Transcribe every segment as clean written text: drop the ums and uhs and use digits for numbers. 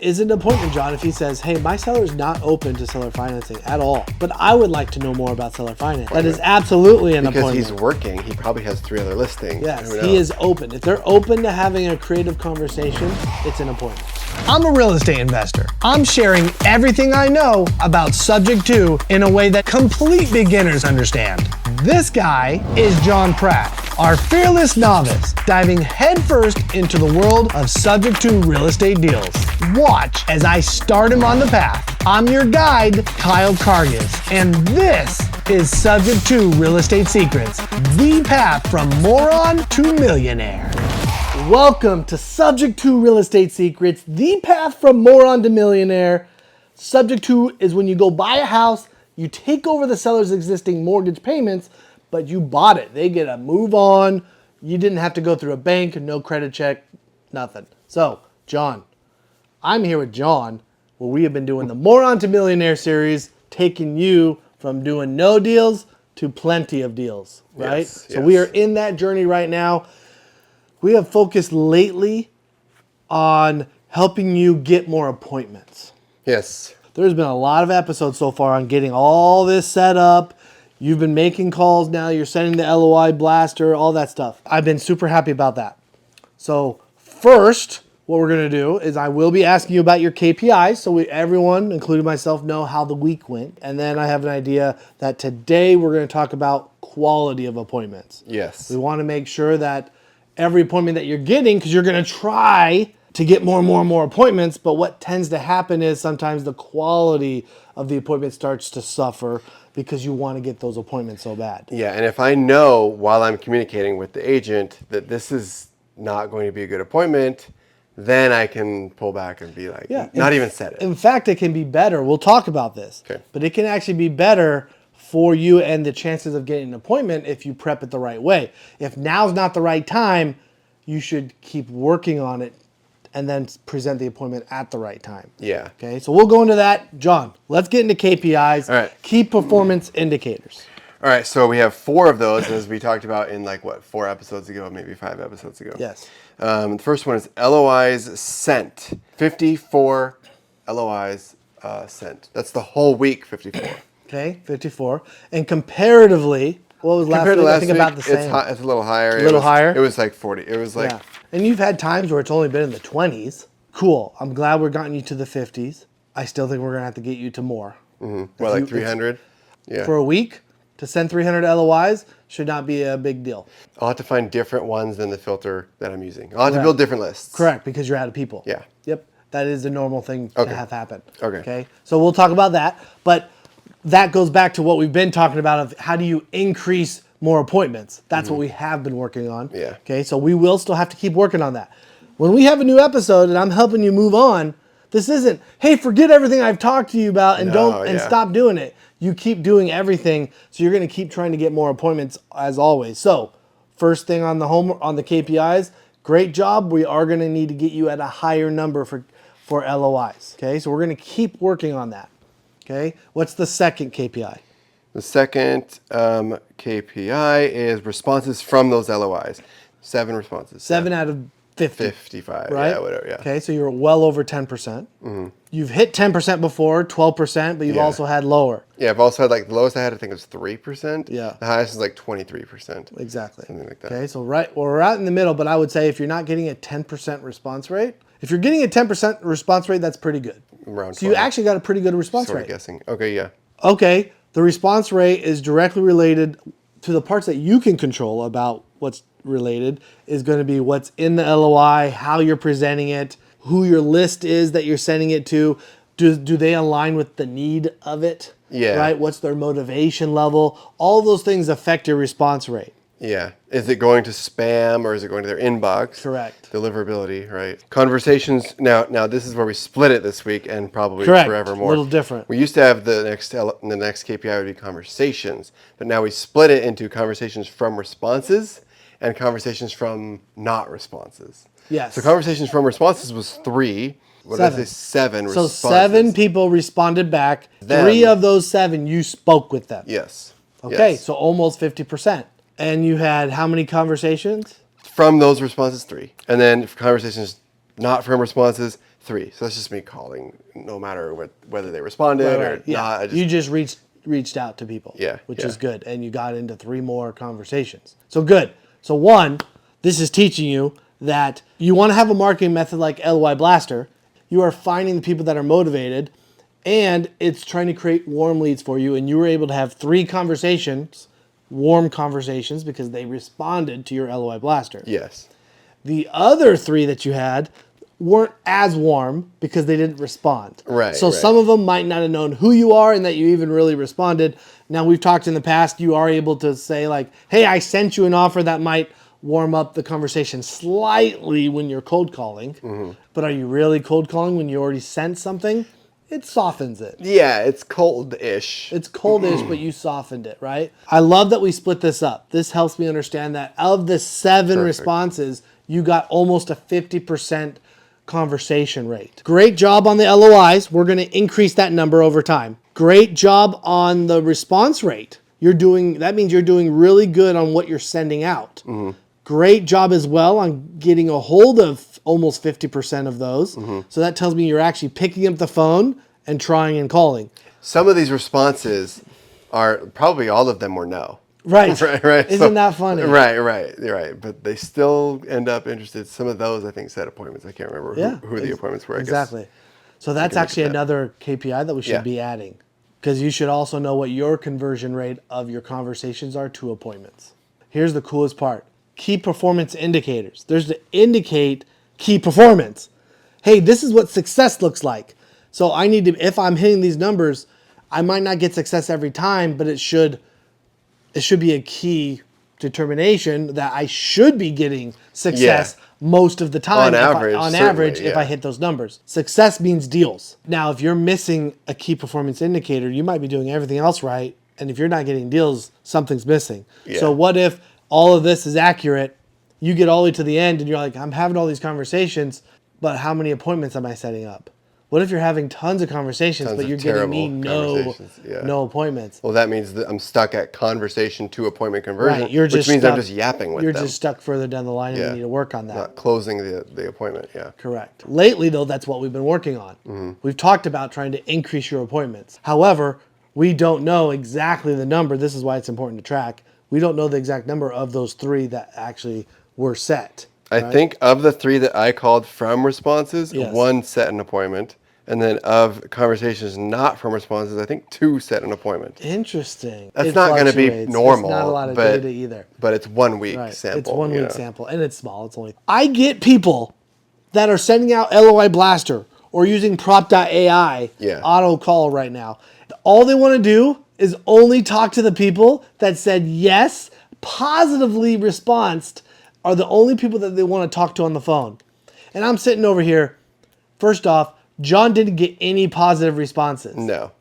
is an appointment, John, if he says, hey, my seller's not open to seller financing at all, but I would like to know more about seller finance. That is absolutely an appointment. Because he's working, he probably has 3 other listings. Yes, he is open. If they're open to having a creative conversation, it's an appointment. I'm a real estate investor. I'm sharing everything I know about subject to in a way that complete beginners understand. This guy is John Pratt, our fearless novice, diving headfirst into the world of subject to real estate deals. Watch as I start him on the path. I'm your guide, Kyle Kargas, and this is Subject to Real Estate Secrets, the path from moron to millionaire. Welcome to Subject to Real Estate Secrets, the path from moron to millionaire. Subject to is when you go buy a house, you take over the seller's existing mortgage payments, but you bought it. They get a move on. You didn't have to go through a bank, no credit check, nothing. So, John, I'm here with John, where we have been doing the Moron to Millionaire series, taking you from doing no deals to plenty of deals, right? Yes, so we are in that journey right now. We have focused lately on helping you get more appointments. Yes. There's been a lot of episodes so far on getting all this set up. You've been making calls now. You're sending the LOI blaster, all that stuff. I've been super happy about that. So first, what we're going to do is I will be asking you about your KPIs so everyone, including myself, know how the week went. And then I have an idea that today we're going to talk about quality of appointments. Yes. We want to make sure that every appointment that you're getting, because you're going to try to get more and more and more appointments, but what tends to happen is sometimes the quality of the appointment starts to suffer because you want to get those appointments so bad. Yeah, and if I know while I'm communicating with the agent that this is not going to be a good appointment, then I can pull back and be like, not even set it. In fact, it can be better. We'll talk about this. Okay. But it can actually be better for you and the chances of getting an appointment if you prep it the right way. If now's not the right time, you should keep working on it and then present the appointment at the right time. Yeah. Okay, so we'll go into that. John, let's get into KPIs, All right. Key Performance Indicators. All right, so we have 4 of those, as we talked about in 4 episodes ago, maybe 5 episodes ago. Yes. The first one is LOIs sent. 54 LOIs sent. That's the whole week, 54. Okay, 54. And comparatively, what was last week? I think about the same. It's a little higher. A little higher? It was like 40. It was like... Yeah. And you've had times where it's only been in the 20s. Cool. I'm glad we're gotten you to the 50s. I still think we're going to have to get you to more. Mm-hmm. What, like 300? Yeah. For a week, to send 300 LOIs should not be a big deal. I'll have to find different ones than the filter that I'm using. I'll have to build different lists. Correct, because you're out of people. Yeah. Yep. That is the normal thing to have happen. Okay. So we'll talk about that. But that goes back to what we've been talking about of how do you increase more appointments. That's what we have been working on. Yeah. Okay, so we will still have to keep working on that. When we have a new episode and I'm helping you move on, this isn't, hey, forget everything I've talked to you about and stop doing it. You keep doing everything, so you're going to keep trying to get more appointments as always. So, first thing on the KPIs, great job. We are going to need to get you at a higher number for LOIs. Okay, so we're going to keep working on that. Okay, what's the second KPI? The second KPI is responses from those LOIs. 7 responses. 7 out of 50. 55, right? Yeah, whatever, yeah. Okay, so you're well over 10%. Mm-hmm. You've hit 10% before, 12%, but you've also had lower. Yeah, I've also had the lowest I had, I think, was 3%. Yeah. The highest is 23%. Exactly. Something like that. Okay, so we're out in the middle, but I would say if you're not getting a 10% response rate, if you're getting a 10% response rate, that's pretty good. Around 12. So you actually got a pretty good response Sort rate. of guessing. Okay, yeah. Okay, the response rate is directly related to the parts that you can control about what's related is going to be what's in the LOI, how you're presenting it, who your list is that you're sending it to. Do they align with the need of it? Yeah. Right? What's their motivation level? All those things affect your response rate. Yeah. Is it going to spam or is it going to their inbox? Correct. Deliverability, right. Conversations. Now this is where we split it this week and probably Correct. forevermore. A little different. We used to have the next KPI would be conversations, but now we split it into conversations from responses and conversations from not responses. Yes. So conversations from responses was 3. What did I say? 7 responses. So 7 people responded back. 3 of those 7, you spoke with them. Yes. Okay, Yes. so almost 50%. And you had how many conversations? From those responses, 3. And then conversations not from responses, 3. So that's just me calling, no matter whether they responded or not. You just reached out to people, which yeah. is good. And you got into 3 more conversations. So good. So 1, this is teaching you that you want to have a marketing method like LOI Blaster. You are finding the people that are motivated, and it's trying to create warm leads for you. And you were able to have 3 conversations, warm conversations, because they responded to your LOI Blaster. Yes. The other 3 that you had weren't as warm because they didn't respond. Right. So some of them might not have known who you are and that you even really responded. Now, we've talked in the past, you are able to say like, hey, I sent you an offer that might warm up the conversation slightly when you're cold calling. Mm-hmm. But are you really cold calling when you already sent something? It softens it. Yeah, it's cold-ish. It's cold-ish, but you softened it, right? I love that we split this up. This helps me understand that of the 7 responses, you got almost a 50% conversation rate. Great job on the LOIs. We're going to increase that number over time. Great job on the response rate. That means you're doing really good on what you're sending out. Mm-hmm. Great job as well on getting a hold of almost 50% of those. Mm-hmm. So that tells me you're actually picking up the phone and trying and calling. Some of these responses are probably all of them were no. Right. right. Isn't that funny? Right. But they still end up interested. Some of those, I think, set appointments. I can't remember who the appointments were. Exactly. So that's actually another KPI that we should be adding, because you should also know what your conversion rate of your conversations are to appointments. Here's the coolest part. Key performance indicators. There's to indicate key performance. Hey, this is what success looks like. So I need to, if I'm hitting these numbers, I might not get success every time, but it should be a key determination that I should be getting success most of the time. On average, if I hit those numbers. Success means deals. Now, if you're missing a key performance indicator, you might be doing everything else right. And if you're not getting deals, something's missing. Yeah. So what if all of this is accurate? You get all the way to the end and you're like, I'm having all these conversations, but how many appointments am I setting up? What if you're having tons of conversations, but you're getting me no appointments? Well, that means that I'm stuck at conversation to appointment conversion, right. which means I'm just yapping with them. You're just stuck further down the line and you need to work on that. Not closing the appointment, Correct. Lately, though, that's what we've been working on. Mm-hmm. We've talked about trying to increase your appointments. However, we don't know exactly the number. This is why it's important to track. We don't know the exact number of those 3 that actually were set. I think of the 3 that I called from responses, 1 set an appointment. And then of conversations not from responses, I think 2 set an appointment. Interesting. That's not going to be normal. It's not a lot of data either. But it's 1 week sample. It's 1 week sample, and it's small. I get people that are sending out LOI Blaster or using prop.ai auto call right now. All they want to do is only talk to the people that said yes, positively responded, are the only people that they want to talk to on the phone. And I'm sitting over here, first off, John didn't get any positive responses. No.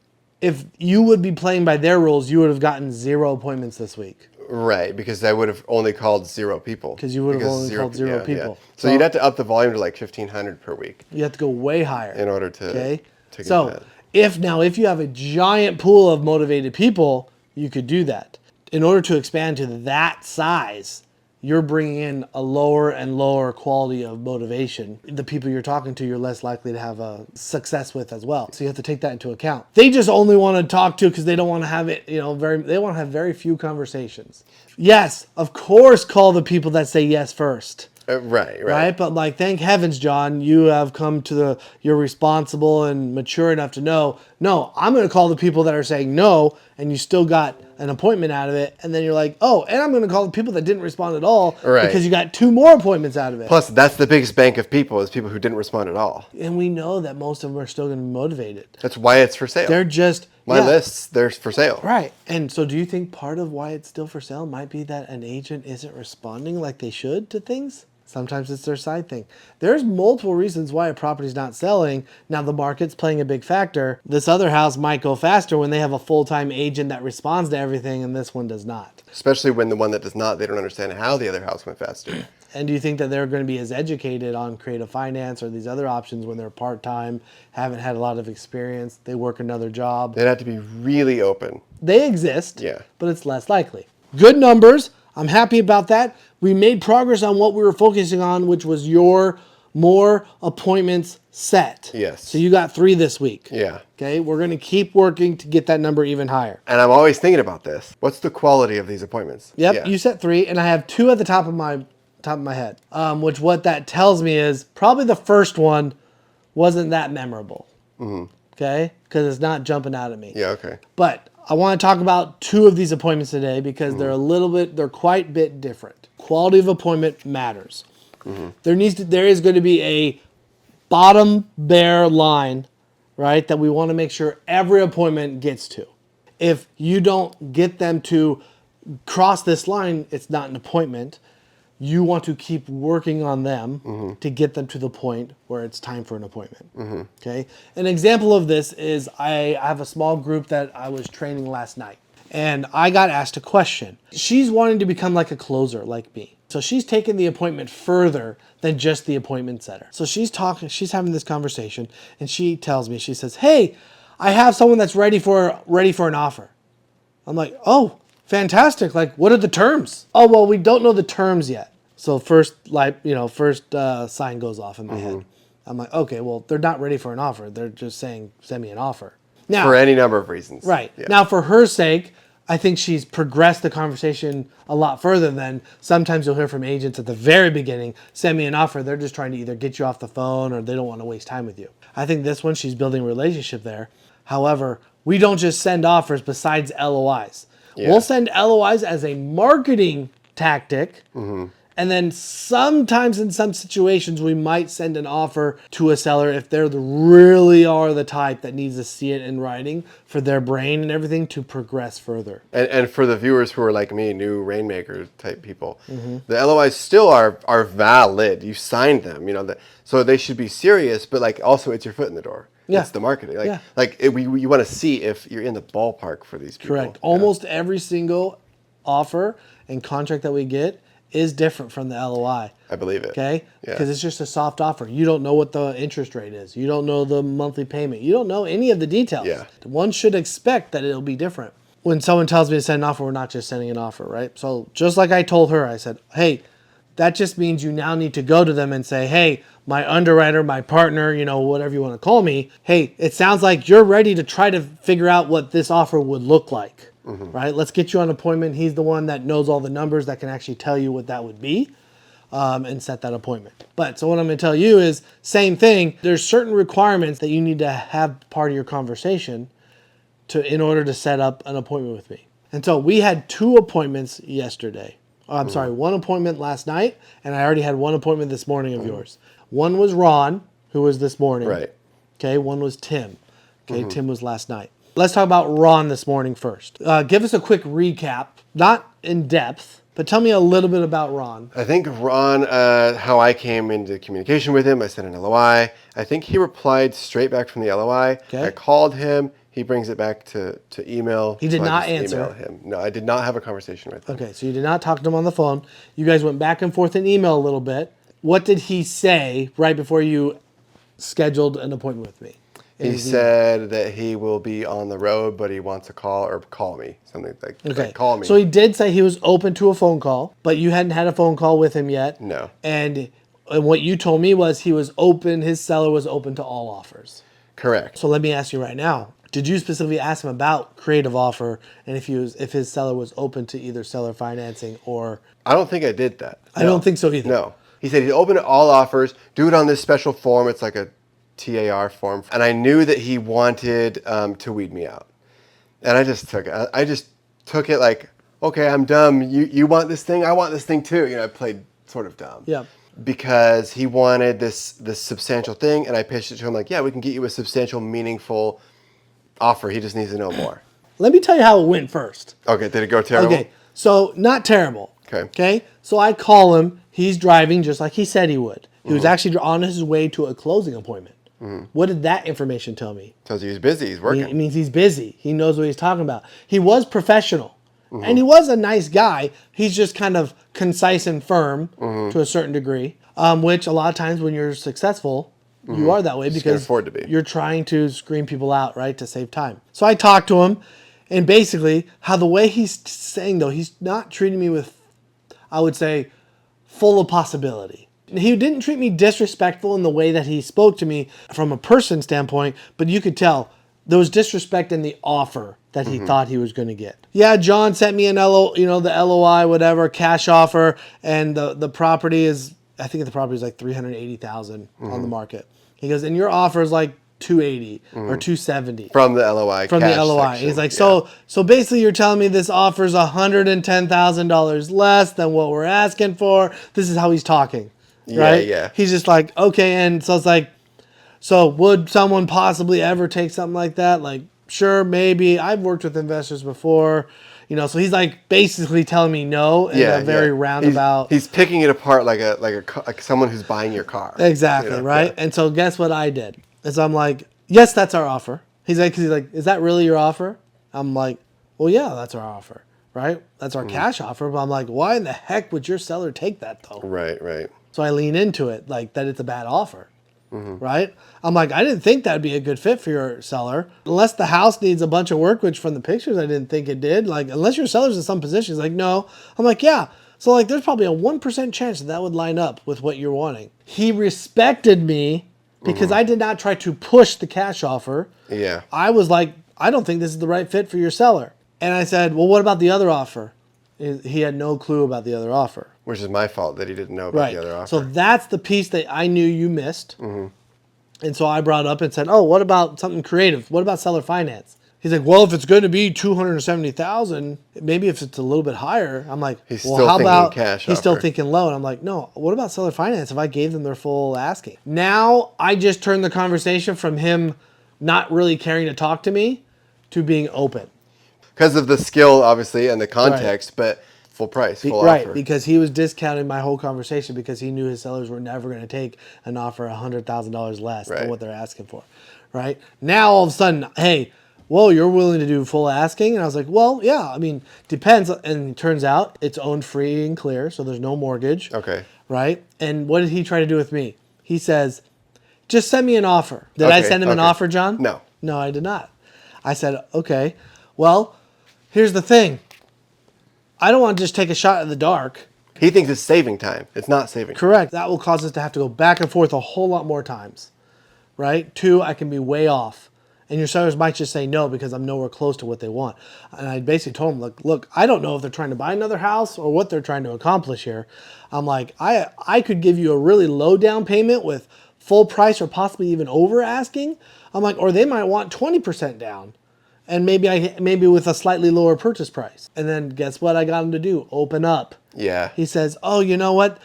If you would be playing by their rules, you would have gotten 0 appointments this week. Right, because I would have only called 0 people. Because you would have only called 0 people. Yeah. So you'd have to up the volume to like 1,500 per week. You have to go way higher. In order to get that. If you have a giant pool of motivated people, you could do that. In order to expand to that size, you're bringing in a lower and lower quality of motivation. The people you're talking to, you're less likely to have a success with as well. So you have to take that into account. They just only want to talk to because they don't want to have it, they want to have very few conversations. Yes, of course, call the people that say yes first. Right. But thank heavens, John, you have come to you're responsible and mature enough to know, no, I'm going to call the people that are saying no, and you still got an appointment out of it. And then you're like, oh, and I'm going to call the people that didn't respond at all because you got 2 more appointments out of it. Plus, that's the biggest bank of people is people who didn't respond at all. And we know that most of them are still going to be motivated. That's why it's for sale. They're just... My lists, they're for sale. Right. And so do you think part of why it's still for sale might be that an agent isn't responding like they should to things? Sometimes it's their side thing. There's multiple reasons why a property's not selling. Now, the market's playing a big factor. This other house might go faster when they have a full-time agent that responds to everything, and this one does not. Especially when the one that does not, they don't understand how the other house went faster. And do you think that they're going to be as educated on creative finance or these other options when they're part-time, haven't had a lot of experience, they work another job? They'd have to be really open. They exist, but it's less likely. Good numbers. I'm happy about that. We made progress on what we were focusing on, which was your more appointments set. Yes. So you got 3 this week. Yeah. Okay, we're going to keep working to get that number even higher. And I'm always thinking about this. What's the quality of these appointments? Yep, Yeah. you set 3, and I have 2 at the top of my head. Which what that tells me is probably the first one wasn't that memorable. Okay, because it's not jumping out at me. Yeah. Okay. But I want to talk about 2 of these appointments today because they're quite a bit different. Quality of appointment matters. There is going to be a bottom bare line, right, that we want to make sure every appointment gets to. If you don't get them to cross this line, it's not an appointment. You want to keep working on them to get them to the point where it's time for an appointment. Okay. An example of this is I have a small group that I was training last night, and I got asked a question. She's wanting to become like a closer, like me. So she's taking the appointment further than just the appointment setter. So she's having this conversation, and she tells me, she says, "Hey, I have someone that's ready for an offer." I'm like, "Oh, fantastic. Like, what are the terms?" "Oh, well, we don't know the terms yet." So first sign goes off in my head. I'm like, okay, well, they're not ready for an offer. They're just saying, send me an offer. Now, for any number of reasons. Right. Yeah. Now, for her sake, I think she's progressed the conversation a lot further than sometimes you'll hear from agents at the very beginning, send me an offer. They're just trying to either get you off the phone or they don't want to waste time with you. I think this one, she's building a relationship there. However, we don't just send offers besides LOIs. Yeah. We'll send LOIs as a marketing tactic. And then sometimes in some situations, we might send an offer to a seller if they really are the type that needs to see it in writing for their brain and everything to progress further. And for the viewers who are like me, new Rainmaker type people, the LOIs still are valid. You signed them, so they should be serious, but like also it's your foot in the door. Yeah. It's the marketing. Yeah. You want to see if you're in the ballpark for these people. Correct. Almost every single offer and contract that we get is different from the LOI. I believe it. Okay? Yeah. Because it's just a soft offer. You don't know what the interest rate is. You don't know the monthly payment. You don't know any of the details. Yeah. One should expect that it'll be different. When someone tells me to send an offer, we're not just sending an offer, right? So just like I told her, I said, hey, that just means you now need to go to them and say, hey, my underwriter, my partner, whatever you want to call me, hey, it sounds like you're ready to try to figure out what this offer would look like. Right? Let's get you on an appointment. He's the one that knows all the numbers that can actually tell you what that would be and set that appointment. But so what I'm going to tell you is same thing. There's certain requirements that you need to have part of your conversation in order to set up an appointment with me. And so we had 2 appointments yesterday. I'm sorry, 1 appointment last night, and I already had 1 appointment this morning of yours. One was Ron, who was this morning. Right. Okay, one was Tim. Okay, Tim was last night. Let's talk about Ron this morning first. Give us a quick recap, not in depth, but tell me a little bit about Ron. I think Ron, how I came into communication with him, I sent an LOI. I think he replied straight back from the LOI. Okay. I called him. He brings it back to email. He did so I not just answer. emailed him. No, I did not have a conversation with him. Okay, so you did not talk to him on the phone. You guys went back and forth in email a little bit. What did he say right before you scheduled an appointment with me? He said that he will be on the road, but he wants a call or call me. Something like call me. So he did say he was open to a phone call, but you hadn't had a phone call with him yet. No. And what you told me was he was open, his seller was open to all offers. Correct. So let me ask you right now. Did you specifically ask him about creative offer and if his seller was open to either seller financing or... I don't think I did that. I don't think so either. No. He said he's open to all offers. Do it on this special form. It's like a TAR form. And I knew that he wanted to weed me out. And I just took it. I just took it like, okay, I'm dumb. You want this thing? I want this thing too. I played sort of dumb. Yeah. Because he wanted this substantial thing. And I pitched it to him like, yeah, we can get you a substantial, meaningful offer. He just needs to know more. Let me tell you how it went first. Okay. Did it go terrible? Okay. So not terrible. Okay. Okay. So I call him. He's driving just like he said he would. He was actually on his way to a closing appointment. What did that information tell me? Tells you he's busy. He's working. It means he's busy. He knows what he's talking about. He was professional. And he was a nice guy. He's just kind of concise and firm to a certain degree, which a lot of times when you're successful, you are that way because afford to be. You're trying to screen people out, right, to save time. So I talked to him, and basically how the way he's saying, though, he's not treating me with, I would say, full of possibility. He didn't treat me disrespectful in the way that he spoke to me from a person standpoint, but you could tell there was disrespect in the offer that he thought he was going to get. Yeah, John sent me an the LOI, whatever, cash offer, and the property is, I think the property is like $380,000 on the market. He goes, and your offer is like 280 or 270 from the LOI. From cash the LOI. section. He's like, so basically you're telling me this offers $110,000 less than what we're asking for. This is how he's talking, right? Yeah. He's just like, okay, and so it's like, so would someone possibly ever take something like that? Like, sure, maybe. I've worked with investors before. So he's like basically telling me no in a very roundabout. He's picking it apart like someone who's buying your car. Exactly, right? Yeah. And so guess what I did? Is I'm like, yes, that's our offer. He's like, is that really your offer? I'm like, well, yeah, that's our offer, right? That's our cash offer. But I'm like, why in the heck would your seller take that though? Right. So I lean into it, like that it's a bad offer. Right? I'm like, I didn't think that'd be a good fit for your seller. Unless the house needs a bunch of work, which from the pictures, I didn't think it did. Like, unless your seller's in some position, he's like, no. I'm like, yeah. So like, there's probably a 1% chance that would line up with what you're wanting. He respected me because I did not try to push the cash offer. Yeah. I was like, I don't think this is the right fit for your seller. And I said, well, what about the other offer? He had no clue about the other offer. Which is my fault that he didn't know about the other offer. So that's the piece that I knew you missed. And so I brought up and said, oh, what about something creative? What about seller finance? He's like, well, if it's going to be $270,000, maybe if it's a little bit higher. I'm like, he's well, still how thinking about cash he's offer. still thinking low? And I'm like, no, what about seller finance if I gave them their full asking? Now I just turned the conversation from him not really caring to talk to me to being open. Because of the skill, obviously, and the context, but full price, full offer. Right, because he was discounting my whole conversation because he knew his sellers were never going to take an offer $100,000 less than what they're asking for. Right? Now, all of a sudden, hey, whoa, you're willing to do full asking? And I was like, well, yeah, I mean, depends. And it turns out it's owned free and clear, so there's no mortgage. Okay. Right? And what did he try to do with me? He says, just send me an offer. Did I send him an offer, John? No. No, I did not. I said, okay, well, here's the thing. I don't want to just take a shot in the dark. He thinks it's saving time. It's not saving. Correct. That will cause us to have to go back and forth a whole lot more times. Right? 2, I can be way off. And your sellers might just say no because I'm nowhere close to what they want. And I basically told them, look, I don't know if they're trying to buy another house or what they're trying to accomplish here. I'm like, I could give you a really low down payment with full price or possibly even over asking. I'm like, or they might want 20% down. And maybe with a slightly lower purchase price. And then guess what I got him to do? Open up. Yeah. He says, oh, you know what?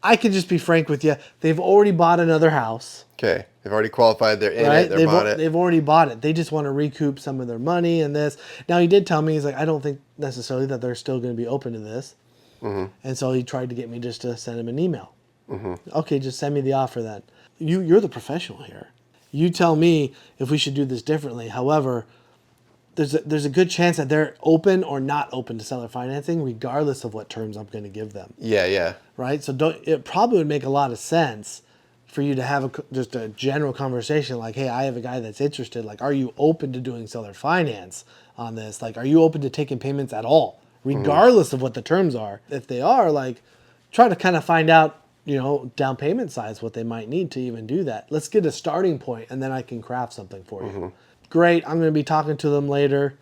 I can just be frank with you. They've already bought another house. Okay. They've already qualified. They're in it. They've bought it. They've already bought it. They just want to recoup some of their money and this. Now, he did tell me, he's like, I don't think necessarily that they're still going to be open to this. And so he tried to get me just to send him an email. Okay, just send me the offer then. You're the professional here. You tell me if we should do this differently. However, there's a good chance that they're open or not open to seller financing, regardless of what terms I'm going to give them. Yeah. Right? So it probably would make a lot of sense for you to have just a general conversation like, hey, I have a guy that's interested. Like, are you open to doing seller finance on this? Like, are you open to taking payments at all, regardless of what the terms are? If they are, like, try to kind of find out, down payment size, what they might need to even do that. Let's get a starting point, and then I can craft something for you. Great, I'm going to be talking to them later,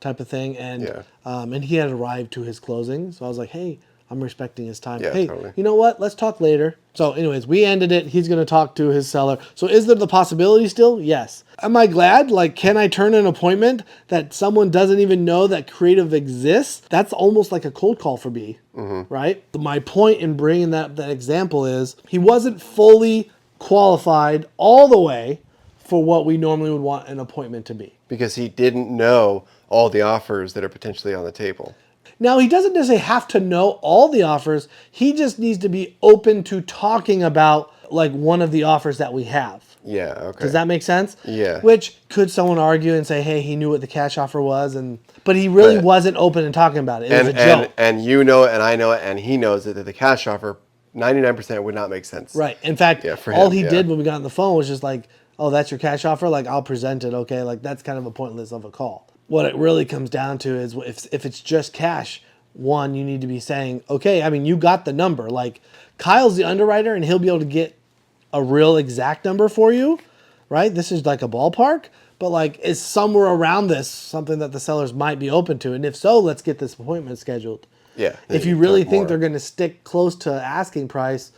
type of thing. And and he had arrived to his closing. So I was like, hey, I'm respecting his time. Yeah, hey, totally. You know what? Let's talk later. So anyways, we ended it. He's going to talk to his seller. So is there the possibility still? Yes. Am I glad? Like, can I turn an appointment that someone doesn't even know that creative exists? That's almost like a cold call for me, right? My point in bringing that example is he wasn't fully qualified all the way for what we normally would want an appointment to be. Because he didn't know all the offers that are potentially on the table. Now, he doesn't necessarily have to know all the offers. He just needs to be open to talking about like one of the offers that we have. Yeah, okay. Does that make sense? Yeah. Which could someone argue and say, hey, he knew what the cash offer was, but he really wasn't open in talking about it. It was a joke. And you know it, and I know it, and he knows it, that the cash offer, 99% would not make sense. Right. In fact, for all him, he did when we got on the phone was just like, oh, that's your cash offer? Like, I'll present it, okay? Like, that's kind of a pointless of a call. What it really comes down to is if it's just cash, one, you need to be saying, okay, I mean, you got the number. Like Kyle's the underwriter and he'll be able to get a real exact number for you, right? This is like a ballpark, but like is somewhere around this something that the sellers might be open to? And if so, let's get this appointment scheduled. Yeah. If you really think they're going to stick close to asking price,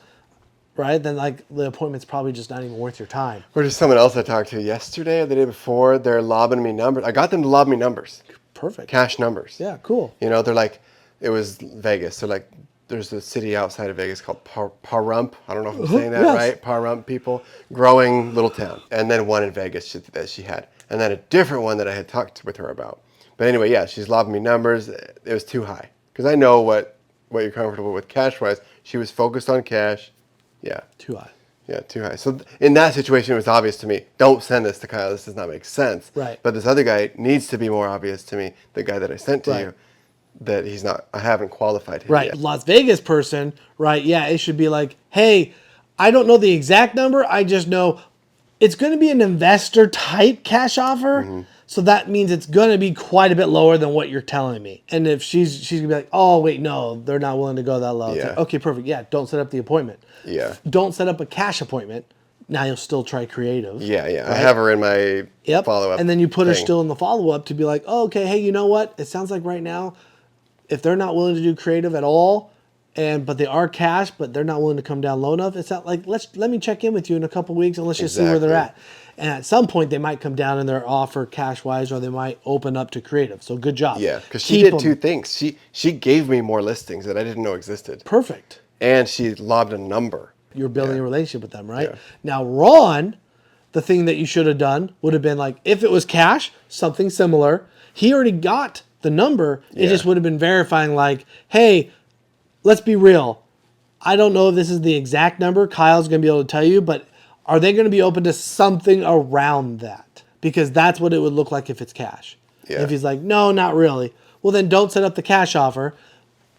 right, then like the appointment's probably just not even worth your time. Or just someone else I talked to yesterday or the day before, they're lobbing me numbers. I got them to lob me numbers. Perfect. Cash numbers. Yeah, cool. You know, they're like, it was Vegas. So like, there's a city outside of Vegas called Pahrump. I don't know if I'm saying that right. Pahrump people, growing little town. And then one in Vegas that she had. And then a different one that I had talked with her about. But anyway, yeah, she's lobbing me numbers. It was too high. Because I know what you're comfortable with cash-wise. She was focused on cash. Yeah. Too high. Yeah, too high. So in that situation, it was obvious to me, don't send this to Kyle. This does not make sense. Right. But this other guy needs to be more obvious to me, the guy that I sent to Right. you, that he's not, I haven't qualified him Right. yet. Las Vegas person, right? Yeah, it should be like, hey, I don't know the exact number. I just know it's going to be an investor type cash offer. Mm-hmm. So that means it's going to be quite a bit lower than what you're telling me. And if she's going to be like, oh, wait, no, they're not willing to go that low. It's Yeah. like, okay, perfect. Yeah, don't set up the appointment. Yeah. Don't set up a cash appointment. Now you'll still try creative. Yeah, yeah. Right? I have her in my Yep. follow-up And then you put her thing. still in the follow-up to be like, oh, okay, hey, you know what? It sounds like right now, if they're not willing to do creative at all, but they are cash, but they're not willing to come down low enough, it's not like, let me check in with you in a couple weeks and let's just see where they're at. And at some point, they might come down in their offer cash-wise, or they might open up to creative. So good job. Yeah, because she did two things. She gave me more listings that I didn't know existed. Perfect. And she lobbed a number. You're building a relationship with them, right? Yeah. Now, Ron, the thing that you should have done would have been like, if it was cash, something similar. He already got the number. It just would have been verifying like, hey, let's be real. I don't know if this is the exact number. Kyle's going to be able to tell you, but are they going to be open to something around that? Because that's what it would look like if it's cash. Yeah. If he's like, no, not really. Well, then don't set up the cash offer.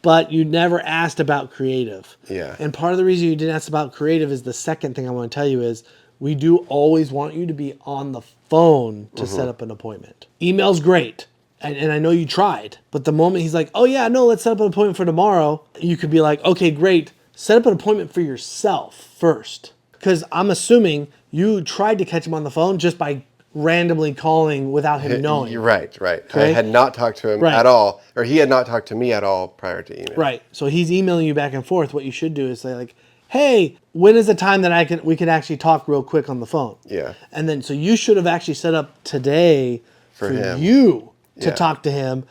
But you never asked about creative. Yeah. And part of the reason you didn't ask about creative is the second thing I want to tell you is we do always want you to be on the phone to set up an appointment. Email's great. And I know you tried. But the moment he's like, oh, yeah, no, let's set up an appointment for tomorrow. You could be like, okay, great. Set up an appointment for yourself first. Because I'm assuming you tried to catch him on the phone just by randomly calling without him knowing. You're right. Okay? I had not talked to him at all, or he had not talked to me at all prior to email. Right. So he's emailing you back and forth. What you should do is say like, hey, when is the time that we can actually talk real quick on the phone? Yeah. And then, so you should have actually set up today for him. you to talk to him,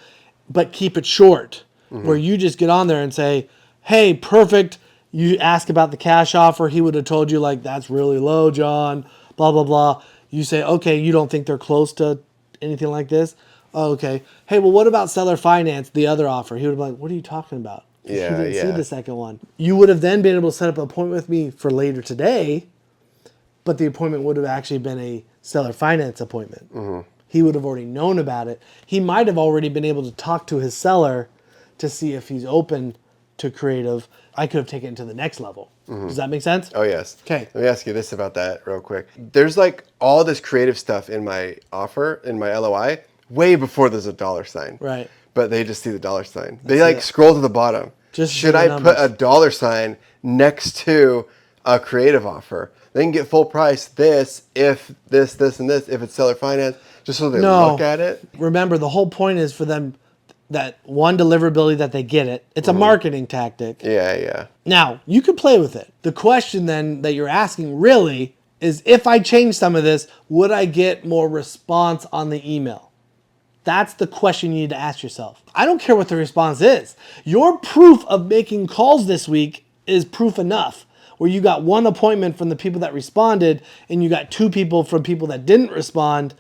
but keep it short, where you just get on there and say, hey, perfect. You ask about the cash offer. He would have told you like, that's really low, John, blah, blah, blah. You say, okay, you don't think they're close to anything like this? Oh, okay. Hey, well, what about seller finance, the other offer? He would have been like, what are you talking about? Yeah, He didn't see the second one. You would have then been able to set up an appointment with me for later today, but the appointment would have actually been a seller finance appointment. He would have already known about it. He might have already been able to talk to his seller to see if he's open to creative. I could have taken it to the next level. Does that make sense? Oh, yes. Okay. Let me ask you this about that real quick. There's like all this creative stuff in my offer, in my LOI, way before there's a dollar sign. Right. But they just see the dollar sign. They like scroll to the bottom. Just Should the I numbers. put a dollar sign next to a creative offer? They can get full price this, if this, and this, if it's seller finance, just so they look at it. Remember, the whole point is for them that one deliverability that they get it. It's a marketing tactic. Yeah. Now, you can play with it. The question then that you're asking really is, if I change some of this, would I get more response on the email? That's the question you need to ask yourself. I don't care what the response is. Your proof of making calls this week is proof enough, where you got one appointment from the people that responded and you got two people from people that didn't respond,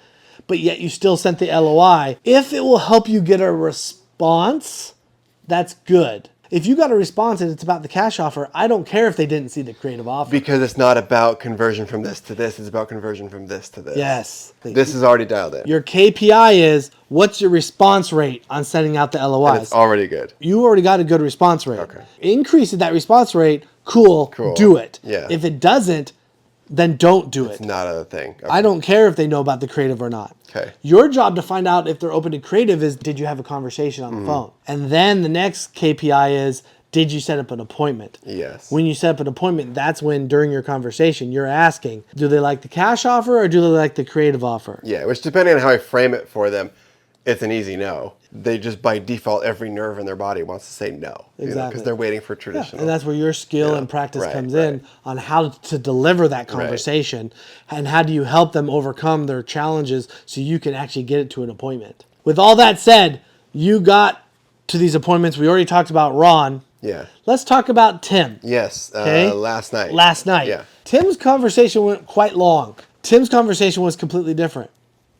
but yet you still sent the LOI. If it will help you get a response, that's good. If you got a response and it's about the cash offer, I don't care if they didn't see the creative offer. Because it's not about conversion from this to this. It's about conversion from this to this. Yes. This is already dialed in. Your KPI is, what's your response rate on sending out the LOIs? And it's already good. You already got a good response rate. Okay. Increase that response rate, cool. Do it. Yeah. If it doesn't, then don't do it. It's not a thing. Okay. I don't care if they know about the creative or not. Okay. Your job to find out if they're open to creative is, did you have a conversation on the phone? And then the next KPI is, did you set up an appointment? Yes. When you set up an appointment, that's when during your conversation, you're asking, do they like the cash offer or do they like the creative offer? Yeah, which depending on how I frame it for them, it's an easy no. They just by default, every nerve in their body wants to say no. Exactly. Because they're waiting for traditional. And that's where your skill and practice comes in on how to deliver that conversation and how do you help them overcome their challenges so you can actually get it to an appointment. With all that said, you got to these appointments. We already talked about Ron. Yeah. Let's talk about Tim. Yes. Okay? Last night. Last night. Yeah. Tim's conversation went quite long. Tim's conversation was completely different.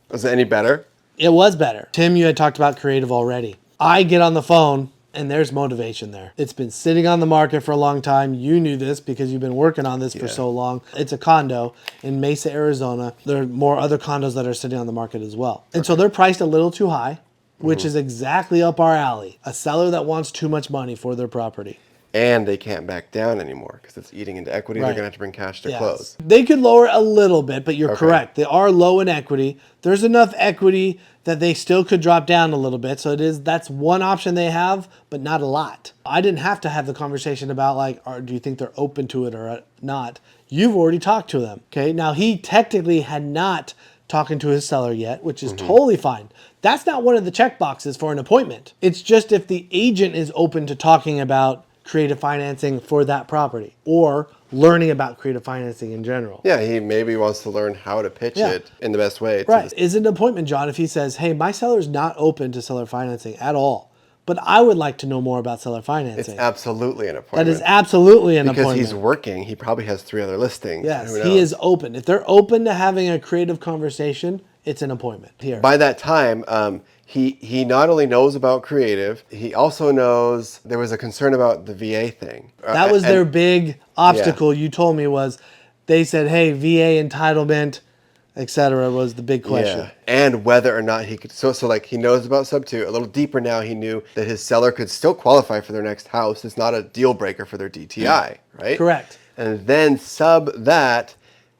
Was it any better? It was better. Tim, you had talked about creative already. I get on the phone and there's motivation there. It's been sitting on the market for a long time. You knew this because you've been working on this for so long. It's a condo in Mesa, Arizona. There are more other condos that are sitting on the market as well. And so they're priced a little too high, which is exactly up our alley. A seller that wants too much money for their property. And they can't back down anymore because it's eating into equity. They're going to have to bring cash to close. They could lower a little bit, but you're correct. They are low in equity. There's enough equity that they still could drop down a little bit. So that's one option they have, but not a lot. I didn't have to have the conversation about do you think they're open to it or not? You've already talked to them. Okay. Now he technically had not talking to his seller yet, which is totally fine. That's not one of the check boxes for an appointment. It's just if the agent is open to talking about creative financing for that property or learning about creative financing in general. Yeah, he maybe wants to learn how to pitch it in the best way. Right. Is it an appointment, John, if he says, hey, my seller's not open to seller financing at all, but I would like to know more about seller financing? It's absolutely an appointment. That is absolutely an appointment. Because he's working, he probably has 3 other listings. Yes, he is open. If they're open to having a creative conversation, it's an appointment here. By that time, he not only knows about creative, he also knows there was a concern about the VA thing. That was their big obstacle. You told me was they said, hey, VA entitlement, etc. was the big question. Yeah. And whether or not he could, so like he knows about sub 2. A little deeper now, he knew that his seller could still qualify for their next house. It's not a deal breaker for their DTI, right? Correct. And then sub that,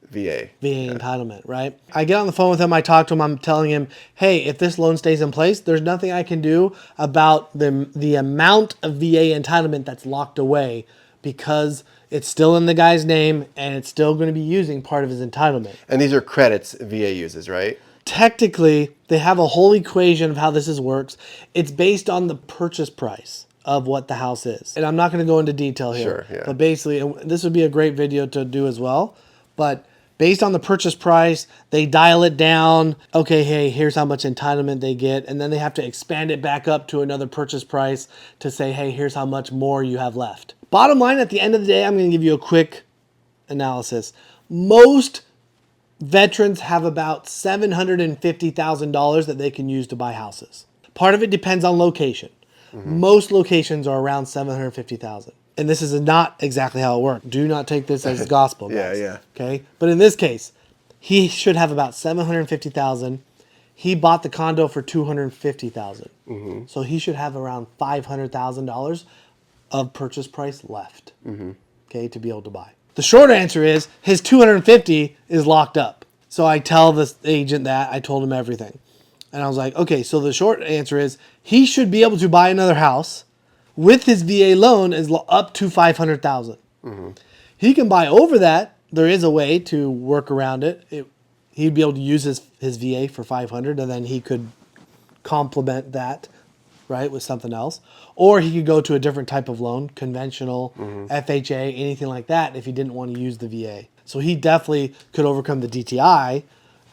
VA entitlement, right? I get on the phone with him. I talk to him. I'm telling him, hey, if this loan stays in place, there's nothing I can do about the amount of VA entitlement that's locked away because it's still in the guy's name and it's still going to be using part of his entitlement. And these are credits VA uses, right? Technically, they have a whole equation of how this works. It's based on the purchase price of what the house is. And I'm not going to go into detail here. Sure, yeah. But basically, and this would be a great video to do as well. But based on the purchase price, they dial it down. Okay, hey, here's how much entitlement they get. And then they have to expand it back up to another purchase price to say, hey, here's how much more you have left. Bottom line, at the end of the day, I'm going to give you a quick analysis. Most veterans have about $750,000 that they can use to buy houses. Part of it depends on location. Most locations are around $750,000. And this is not exactly how it worked. Do not take this as gospel, guys. Yeah. Okay? But in this case, he should have about $750,000. He bought the condo for $250,000. So he should have around $500,000 of purchase price left. Okay, to be able to buy. The short answer is his $250,000 is locked up. So I tell the agent that. I told him everything. And I was like, okay, so the short answer is he should be able to buy another house with his VA loan is up to $500,000. He can buy over that. There is a way to work around it. He'd be able to use his VA for $500,000, and then he could complement that, right, with something else. Or he could go to a different type of loan, conventional, FHA, anything like that, if he didn't want to use the VA. So he definitely could overcome the DTI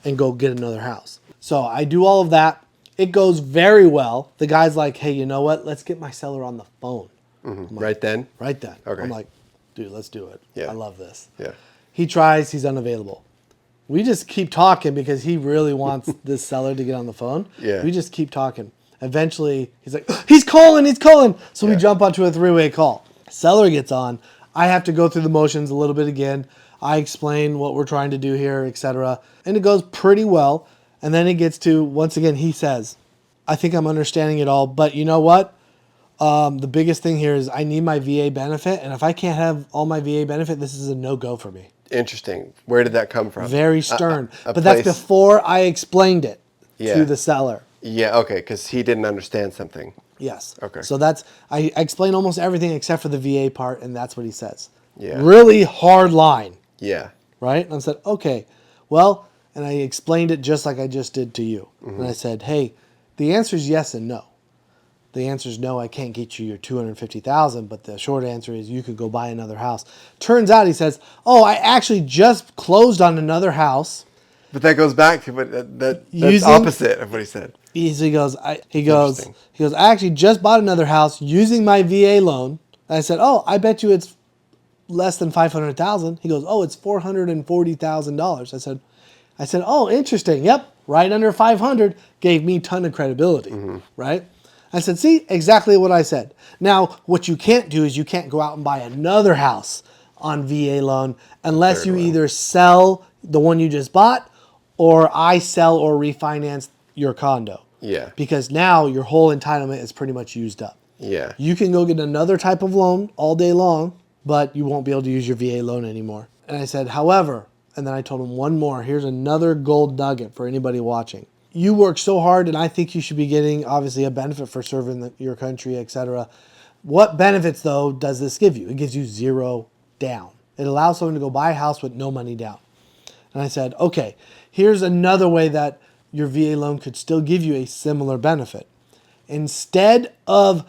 and go get another house. So I do all of that. It goes very well. The guy's like, hey, you know what? Let's get my seller on the phone. Like, Right then? Right then. Okay. I'm like, dude, let's do it. Yeah. I love this. Yeah. He tries. He's unavailable. We just keep talking because he really wants this seller to get on the phone. Yeah. We just keep talking. Eventually, he's like, he's calling. So we jump onto a 3-way call. Seller gets on. I have to go through the motions a little bit again. I explain what we're trying to do here, etc. And it goes pretty well. And then it gets to, once again, he says, I think I'm understanding it all, but you know what? The biggest thing here is I need my VA benefit, and if I can't have all my VA benefit, this is a no-go for me. Interesting. Where did that come from? Very stern. A But that's place- before I explained it Yeah. to the seller. Yeah, okay, because he didn't understand something. Yes. Okay. So I explain almost everything except for the VA part, and that's what he says. Yeah. Really hard line, Yeah. right? And I said, okay, well, and I explained it just like I just did to you. And I said, hey, the answer is yes and no. The answer is no, I can't get you your $250,000, but the short answer is you could go buy another house. Turns out he says, oh, I actually just closed on another house. But that goes back to what that's Using- opposite of what he said. He goes, Interesting. I actually just bought another house using my VA loan. And I said, oh, I bet you it's less than $500,000. He goes, oh, it's $440,000. I said, oh, interesting. Yep, right under 500. Gave me a ton of credibility, right? I said, see, exactly what I said. Now, what you can't do is you can't go out and buy another house on VA loan unless Third you one. either sell the one you just bought or I sell or refinance your condo. Yeah. Because now your whole entitlement is pretty much used up. Yeah. You can go get another type of loan all day long, but you won't be able to use your VA loan anymore. And I said, however, and then I told him one more, here's another gold nugget for anybody watching. You work so hard, and I think you should be getting, obviously, a benefit for serving your country, etc. What benefits, though, does this give you? It gives you zero down. It allows someone to go buy a house with no money down. And I said, okay, here's another way that your VA loan could still give you a similar benefit. Instead of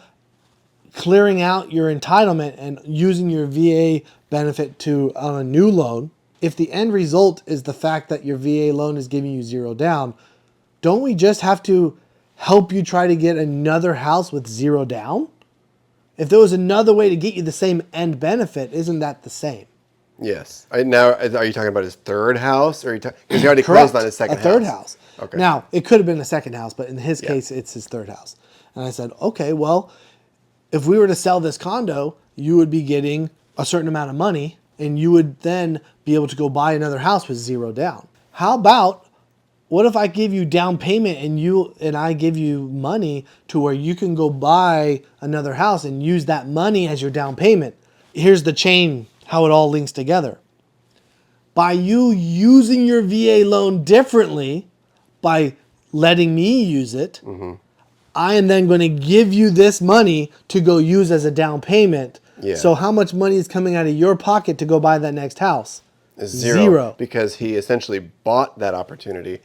clearing out your entitlement and using your VA benefit on a new loan, if the end result is the fact that your VA loan is giving you zero down, don't we just have to help you try to get another house with zero down? If there was another way to get you the same end benefit, isn't that the same? Yes. Now, are you talking about his third house, or because he already closed on his second house? A third house. Okay. Now, it could have been a second house, but in his case, it's his third house. And I said, okay, well, if we were to sell this condo, you would be getting a certain amount of money, and you would then be able to go buy another house with zero down. How about, what if I give you down payment and I give you money to where you can go buy another house and use that money as your down payment? Here's the chain, how it all links together. By you using your VA loan differently, by letting me use it, I am then going to give you this money to go use as a down payment. Yeah. So how much money is coming out of your pocket to go buy that next house? Zero. Because he essentially bought that opportunity.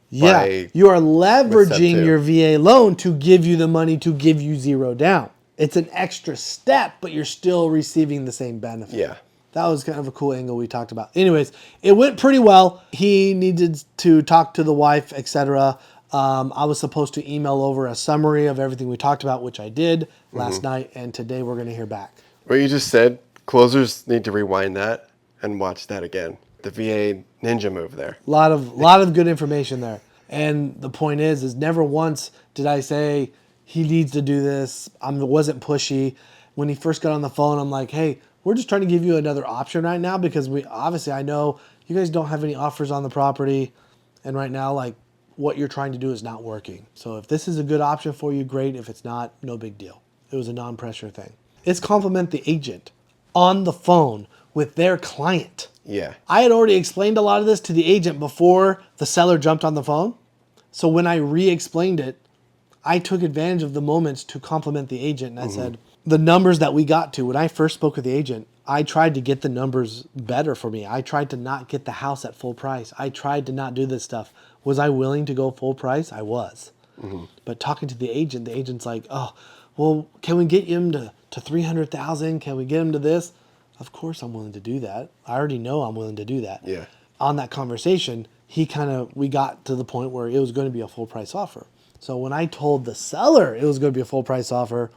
Yeah, you are leveraging two. your VA loan to give you the money to give you zero down. It's an extra step, but you're still receiving the same benefit. Yeah. That was kind of a cool angle we talked about. Anyways, it went pretty well. He needed to talk to the wife, etc. I was supposed to email over a summary of everything we talked about, which I did last night, and today we're going to hear back. What you just said, closers need to rewind that and watch that again. The VA ninja move there. A lot of good information there. And the point is never once did I say he needs to do this. I wasn't pushy. When he first got on the phone, I'm like, hey, we're just trying to give you another option right now because I know you guys don't have any offers on the property. And right now, like, what you're trying to do is not working. So if this is a good option for you, great. If it's not, no big deal. It was a non-pressure thing. It's compliment the agent on the phone with their client. Yeah. I had already explained a lot of this to the agent before the seller jumped on the phone. So when I re-explained it, I took advantage of the moments to compliment the agent. And I said, the numbers that we got to, when I first spoke with the agent, I tried to get the numbers better for me. I tried to not get the house at full price. I tried to not do this stuff. Was I willing to go full price? I was. But talking to the agent's like, oh, well, can we get him to 300,000? Can we get him to this? Of course I'm willing to do that. I already know I'm willing to do that. Yeah. On that conversation, we got to the point where it was going to be a full price offer. So when I told the seller it was going to be a full price offer,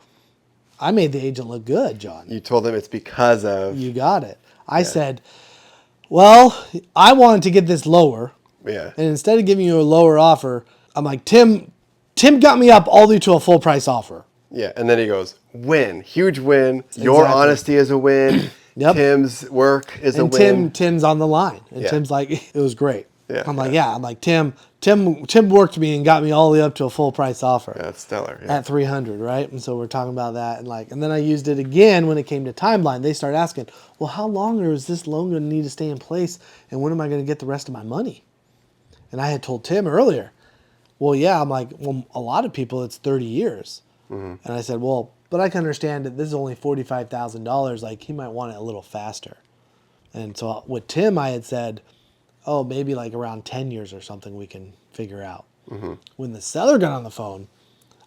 I made the agent look good, John. You told them it's because of... You got it. I said, well, I wanted to get this lower. Yeah. And instead of giving you a lower offer, I'm like, Tim got me up all the way to a full price offer. Yeah. And then he goes, win. Huge win. Your Exactly. honesty is a win. Yep. Tim's work is a And win. Tim's on the line. And Yeah. Tim's like, it was great. Yeah. I'm like, yeah. I'm like, Tim worked me and got me all the way up to a full price offer. Yeah, that's stellar. Yeah. At 300, right? And so we're talking about that, and then I used it again when it came to timeline. They started asking, well, how long is this loan going to need to stay in place, and when am I going to get the rest of my money? And I had told Tim earlier, well, yeah. I'm like, well, a lot of people it's 30 years, and I said, well, but I can understand that this is only $45,000. Like he might want it a little faster, and so with Tim, I had said, oh, maybe like around 10 years or something we can figure out. When the seller got on the phone,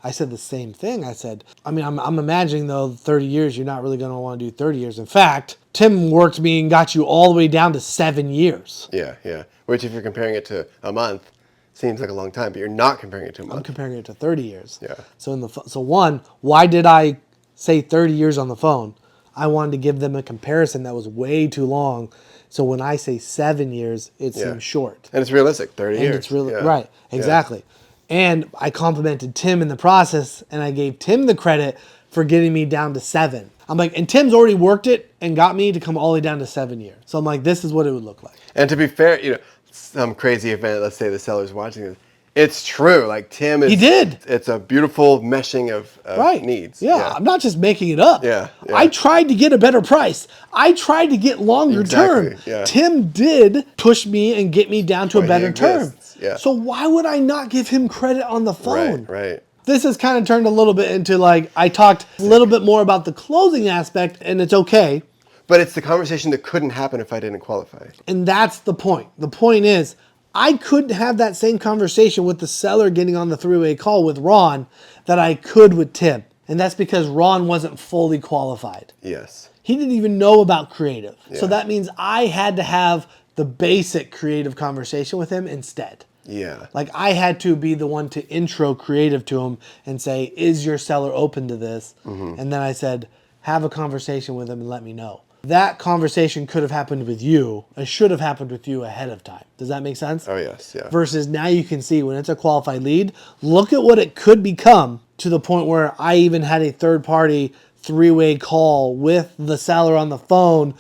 I said the same thing. I said, I mean, I'm imagining though 30 years, you're not really going to want to do 30 years. In fact, Tim worked me and got you all the way down to 7 years. Yeah, yeah. Which if you're comparing it to a month, seems like a long time, but you're not comparing it to a month. I'm comparing it to 30 years. Yeah. So one, why did I say 30 years on the phone? I wanted to give them a comparison that was way too long. So when I say 7 years, it seems short. And it's realistic, 30 years. It's really, Yeah. right, exactly. Yeah. And I complimented Tim in the process, and I gave Tim the credit for getting me down to 7. I'm like, and Tim's already worked it and got me to come all the way down to 7 years. So I'm like, this is what it would look like. And to be fair, some crazy event, let's say the seller's watching this, it's true. Like Tim is. He did. It's a beautiful meshing of needs. Yeah, I'm not just making it up. Yeah. I tried to get a better price. I tried to get longer term. Yeah. Tim did push me and get me down to a better term. Yeah. So why would I not give him credit on the phone? Right. This has kind of turned a little bit into like, I talked a little bit more about the closing aspect, and it's okay. But it's the conversation that couldn't happen if I didn't qualify. And that's the point. The point is, I couldn't have that same conversation with the seller getting on the three-way call with Ron that I could with Tim. And that's because Ron wasn't fully qualified. Yes. He didn't even know about creative. Yeah. So that means I had to have the basic creative conversation with him instead. Yeah. Like I had to be the one to intro creative to him and say, is your seller open to this? And then I said, have a conversation with him and let me know. That conversation could have happened with you. It should have happened with you ahead of time. Does that make sense? Oh, yes. Yeah. Versus now you can see when it's a qualified lead, look at what it could become to the point where I even had a third party three-way call with the seller on the phone.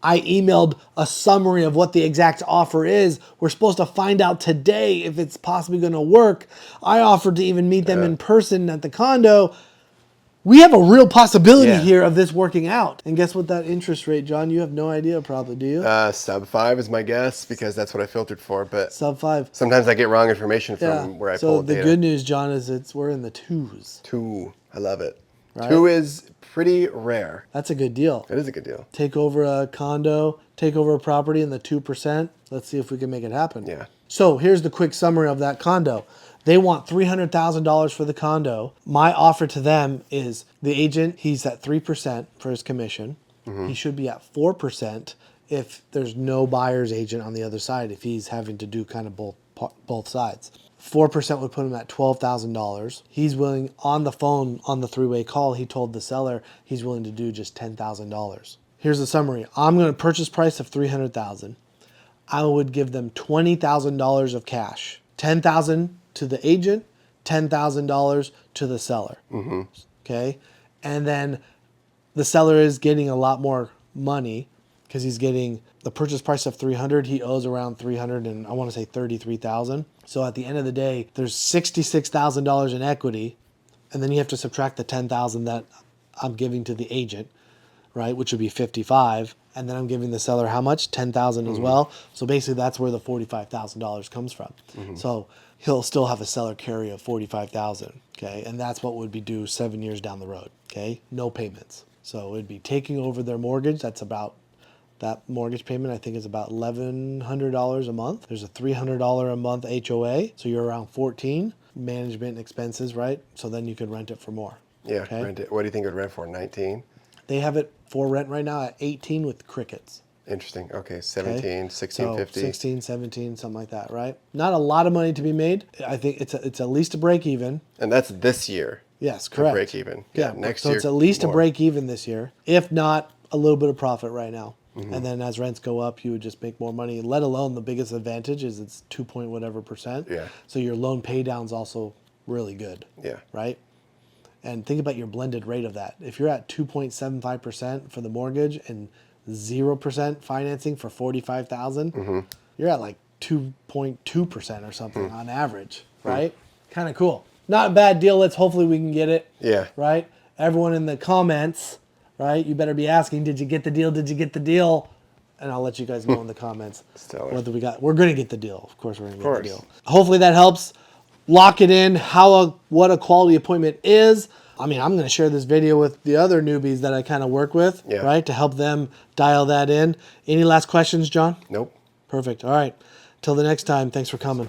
I emailed a summary of what the exact offer is. We're supposed to find out today if it's possibly going to work. I offered to even meet them in person at the condo. We have a real possibility here of this working out. And guess what that interest rate, John? You have no idea probably, do you? Sub 5 is my guess because that's what I filtered for. But sub 5. Sometimes I get wrong information from where I pull data. So the good news, John, is we're in the 2s. 2. I love it. Right? 2 is pretty rare. That's a good deal. It is a good deal. Take over a condo, take over a property in the 2%. Let's see if we can make it happen. Yeah. So here's the quick summary of that condo. They want $300,000 for the condo. My offer to them is the agent, he's at 3% for his commission. He should be at 4% if there's no buyer's agent on the other side, if he's having to do kind of both sides. 4% would put him at $12,000. He's willing, on the phone, on the three-way call, he told the seller he's willing to do just $10,000. Here's the summary. I'm going to purchase price of $300,000. I would give them $20,000 of cash. $10,000 to the agent, $10,000 to the seller. Okay? And then the seller is getting a lot more money because he's getting the purchase price of $300,000. He owes around $300,000 and I want to say $33,000. So at the end of the day, there's $66,000 in equity, and then you have to subtract the $10,000 that I'm giving to the agent, right? Which would be $55,000. And then I'm giving the seller how much? $10,000 as well. So basically that's where the $45,000 comes from. So he'll still have a seller carry of $45,000, okay? And that's what would be due 7 years down the road, okay? No payments. So it'd be taking over their mortgage. That's about, that mortgage payment I think is about $1,100 a month. There's a $300 a month HOA. So you're around $14,000. Management expenses, right? So then you could rent it for more. Yeah, okay? rent it. What do you think it would rent for? 19? They have it for rent right now at 18 with crickets. Interesting. Okay, 17, Okay? 16, So 50. 16, 17, something like that, right? Not a lot of money to be made. I think it's at least a break even. And that's this year. Yes, correct. Break even. Yeah, next so year. it's at least more. a break even this year, if not a little bit of profit right now. And then as rents go up, you would just make more money. Let alone the biggest advantage is it's 2 point whatever percent. Yeah. So your loan pay down's also really good. Yeah. Right? And think about your blended rate of that. If you're at 2.75% for the mortgage and 0% financing for $45,000, you're at like 2.2% or something on average, right? Kind of cool. Not a bad deal. Hopefully we can get it. Yeah. Right? Everyone in the comments, right? You better be asking, did you get the deal? Did you get the deal? And I'll let you guys know in the comments Stellar. whether we're going to get the deal. Of course, we're going to get the deal. Hopefully that helps. Lock it in, what a quality appointment is. I mean, I'm going to share this video with the other newbies that I kind of work with, right? To help them dial that in. Any last questions, John? Nope. Perfect. All right. Till the next time, thanks for coming.